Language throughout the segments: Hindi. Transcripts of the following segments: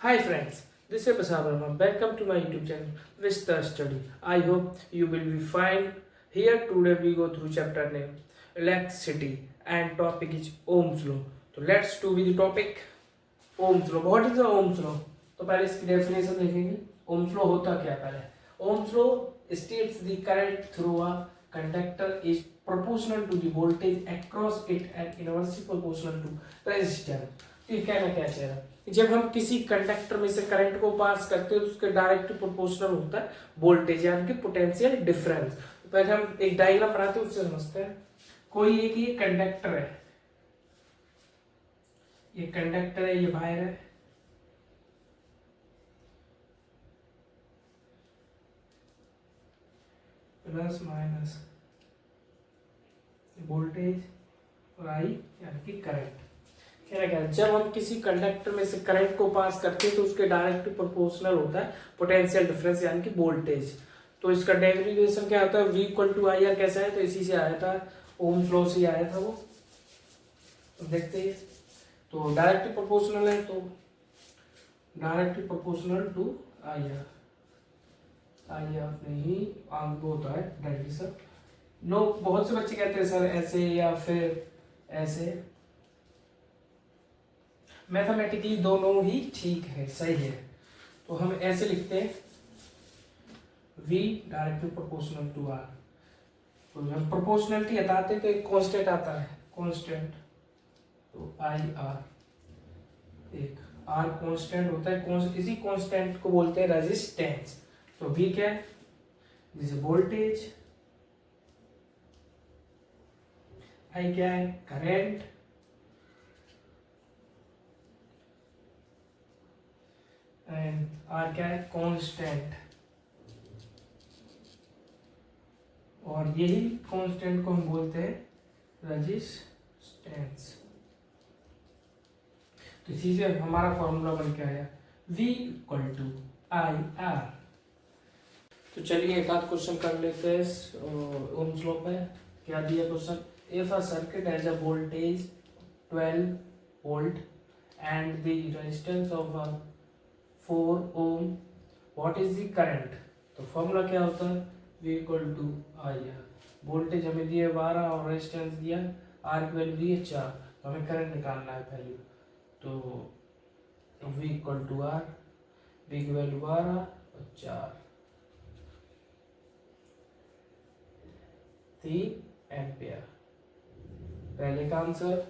Hi friends, this is Prasad Verma. Welcome to my YouTube channel, Vista Study. I hope you will be fine. Here today we go through chapter name electricity and topic is Ohm's law. So let's do with the topic Ohm's law. What is the Ohm's law? तो पहले इसकी डेफिनेशन देखेंगे. Ohm's law होता क्या पहले? Ohm's law states the current through a conductor is proportional to the voltage across it and inversely proportional to resistance. तो ये कहना क्या चाह रहा है? जब हम किसी कंडक्टर में से करंट को पास करते हैं तो उसके डायरेक्ट प्रोपोर्शनल होता है वोल्टेज यानी कि पोटेंशियल डिफरेंस. तो पहले हम एक डायग्राम बनाते हैं उससे समझते हैं. कोई एक ये कंडक्टर है, ये कंडक्टर है, ये वायर है, प्लस माइनस वोल्टेज और आई यानी कि करंट. क्या जब हम किसी कंडक्टर में से करंट को पास करते हैं तो उसके डायरेक्ट प्रोपोर्शनल होता है पोटेंशियल डिफरेंस यानी कि वोल्टेज. तो इसका डेरिवेशन क्या होता है? V equal to I R. कैसा है? तो इसी से आया था, ओम्स लॉ से आया था वो. तो देखते हैं. तो डायरेक्ट प्रोपोर्शनल है तो direct proportional to I R. I R नहीं आगे होता है डेरिवेशन. लोग बहुत से बच्चे कहते हैं सर ऐसे या फिर ऐसे. मैथमेटिकली दोनों ही ठीक है, सही है. तो हम ऐसे लिखते हैं V directly proportional to R. तो जब हम प्रोपोर्शनलिटी हटाते हैं तो एक कांस्टेंट आता है, कांस्टेंट. तो आई आर, एक R कांस्टेंट होता है. इसी कांस्टेंट को बोलते हैं रेजिस्टेंस. तो V क्या है? जैसे वोल्टेज. I क्या है? करंट. एंड R क्या है? कांस्टेंट. और यही कांस्टेंट को हम बोलते हैं रेजिस्टेंस. तो इसी से हमारा फॉर्मूला बन के आया V equal to I R. तो चलिए एक आध क्वेश्चन कर लेते हैं ओम्स लॉ पे. क्या दिया question? If a circuit has a voltage 12 volt and the resistance of 4 ohm, what is the current? तो फॉर्मूला क्या होता है? V equal to I R. Voltage हमें दिए 12 और रेजिस्टेंस दिया, R की वैल्यू दी है 4. तो हमें करंट निकालना है वैल्यू. तो V equal to R, V की वैल्यू 12 और 4, 3 एम्पियर. पहले का आंसर.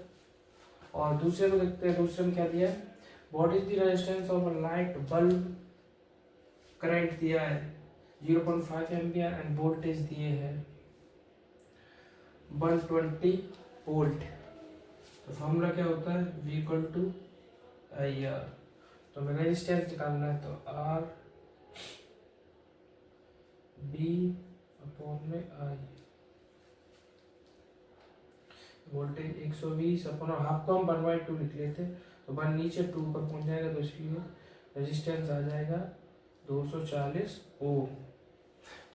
और दूसरे को देखते हैं. दूसरे में क्या दिया है? What is the resistance of a light bulb? Current दिया है 0.5 एम्पियर एंड वोल्टेज दिए हैं 120 वोल्ट. तो फॉर्मूला क्या होता है? V equal to I R. तो हमें रेजिस्टेंस निकालना है तो R B अपॉन में I. वोल्टेज 120 अपॉन हाफ को हम 1/2 लिख लेते. तो 1 नीचे 2 पर पहुंच जाएगा तो इसलिए रेजिस्टेंस आ जाएगा 240 ओम.